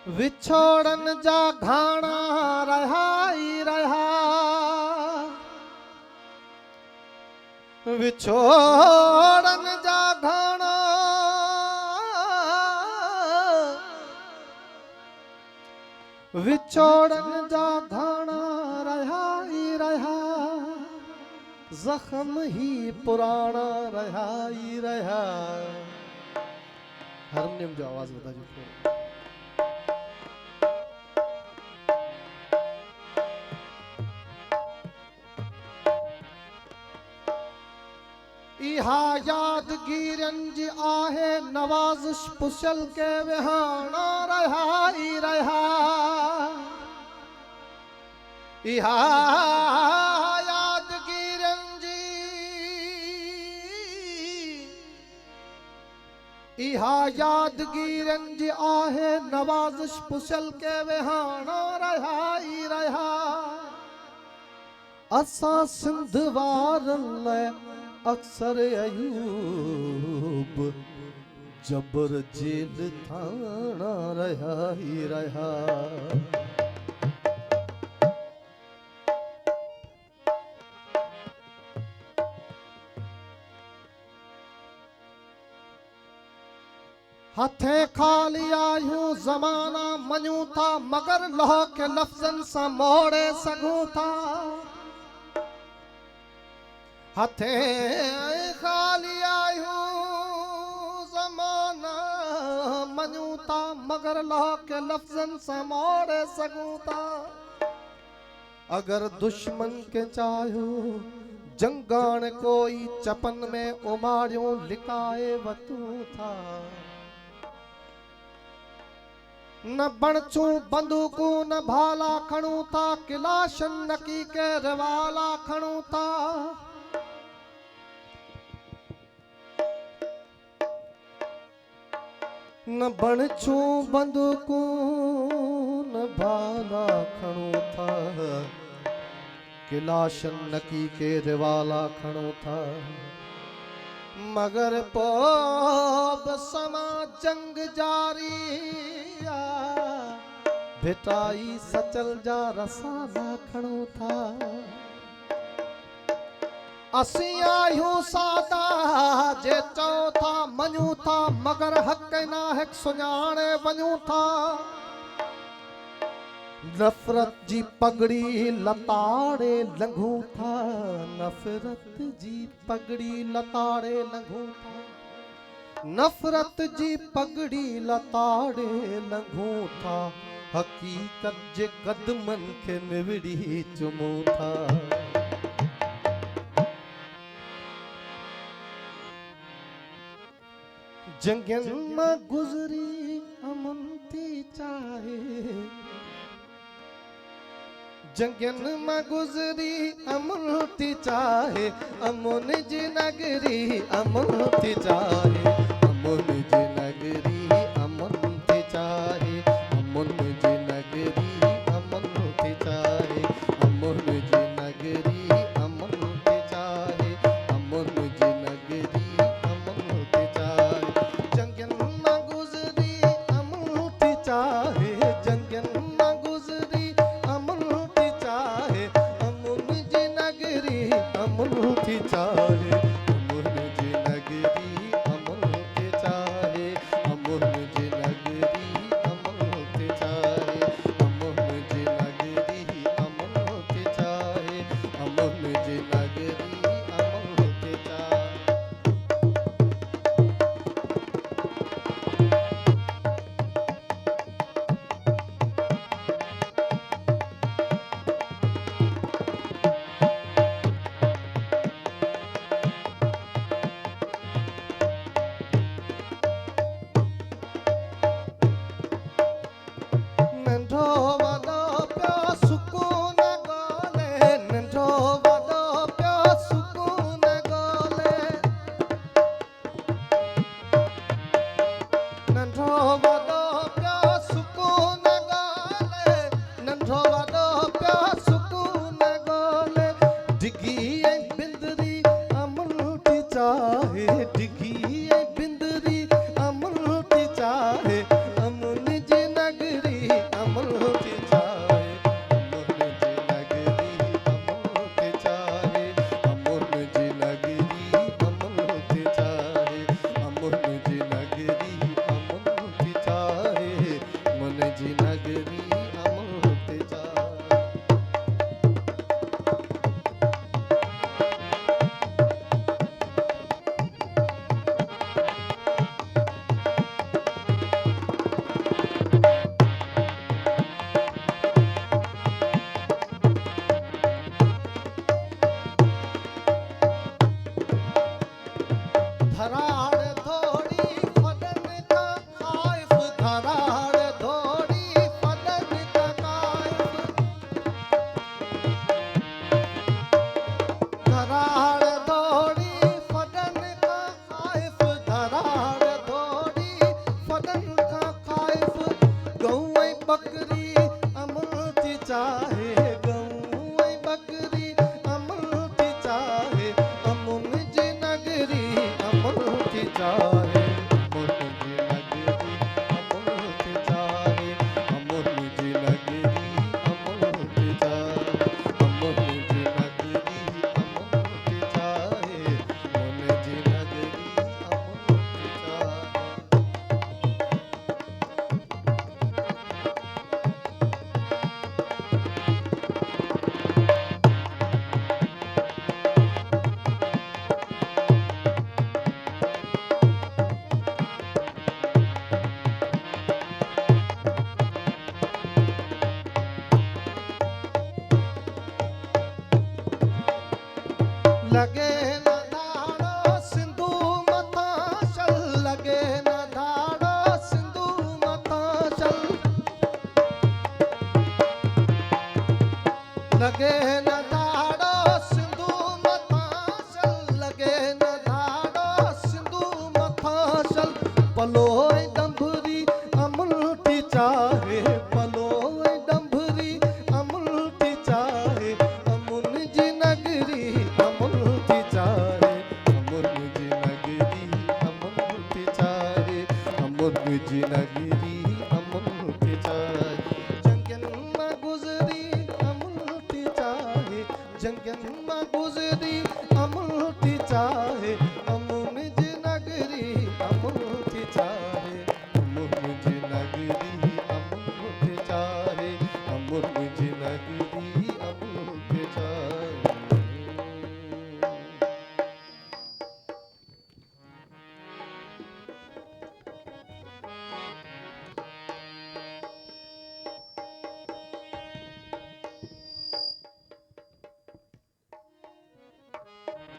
विछोड़न जा घाना रहा ही रहा, विछोड़न जा घाना विछोड़न जा घाना रहा ही रहा, जख्म ही पुराना रहा ही रहा। हारमोनियम जो आवाज बता जो इहा यादगीरन जी आहे नवाज़िश पुशल के विहाना रहा ही रहा, इहा यादगीरन जी, इहा यादगीरन जी आहे नवाज़िश पुशल के विहाना रहा ही रहा। असा सिंध वारन अक्सर अयूब जबर जेल थाना रहा ही रहा। हथे खाली आयूं ज़माना मञूं था, मगर लह के लफ्ज़न सां मोड़े सघूं था। हथे खाली आयूं ज़माना मञूं था, मगर लह के लफ्ज़न सां मोड़े सघूं था। अगर दुश्मन के चाहियो जंगान कोई चपन में उमारियों लिकाए वतूं था। न बणचूं बंदूकूं न भाला खणूं था, किलाशन नकी के रवाला खणूं था। न बणचूं बंदूकूं न भाला खणूं था, किलाशन नकी के रवाला खणूं था। मगर पोब समा जंग जारी भिटाई सचल जा रसाला खणूं था। असी आयूं सादा जे चओ था मञूं था, मगर हक़ ना हिक सुञाणे वञूं था। नफ़रत जी पगड़ी लताड़े लंघूं था, नफ़रत जी पगड़ी लताड़े लंघूं था। नफ़रत जी पगड़ी लताड़े लंघूं था, हकीकत जे कदमन के निवड़ी चुमूं था। जंगन मां गुज़री अमन थी चाहे, जंगन मां गुज़री अमन थी चाहे, अमन जी नगरी अमन थी चाहे, अमन जी नगरी अमन थी चाहे, अमन जी नगरी अमन थी चाहे, अमन जी नगरी अमन थी चाहे, अमन जी नगरी अमन थी चाहे। जंगन मां गुज़री अमन थी चाहे, जंगन मां गुज़री अमन थी चाहे, अमन जी नगरी अमन थी चाहे, अमन जी नगरी अमन थी चाहे, अमन जी नगरी अमन थी चाहे, अमन जी नगरी अमन थी चाहे, अमन जी नगरी अमन थी चाहे। नंढो वॾो पियो सुकून ॻोल्हे, नंढो वॾो पियो सुकून ॻोल्हे, नंढो वॾो पियो सुकून ॻोल्हे, नंढो वॾो पियो सुकून ॻोल्हे। डिघी ऐं बिंदरी अमन थी चाहे, डिघी ऐं बिंदरी अमन थी चाहे, अमन जी नगरी बकरी अमृति चाहे गऊ बकरी अमृति चाहे अमुन जी नगरी अमृति चाहे लगे न धाड़ो सिंधु मथा चल लगे न धाड़ो सिंधु मथा चल लगे न धाड़ो सिंधु मथा चल लगे न धाड़ो सिंधु मथा चल पलोय डंभरी अमृति चाहे पलोय डंभरी अमृति चाहे अमुन जी नगरी अमृति चाहे अमुन जी नगरी अमृति चाहे अमुन जी नगरी अमृति चाहे जंगन में गुजरी अमृति चाहे जंगन में गुजरी अमृति चाहे अमुन जी नगरी अमृति चाहे अमुन जी नगरी अमृति चाहे अमुन जी नगरी अमृति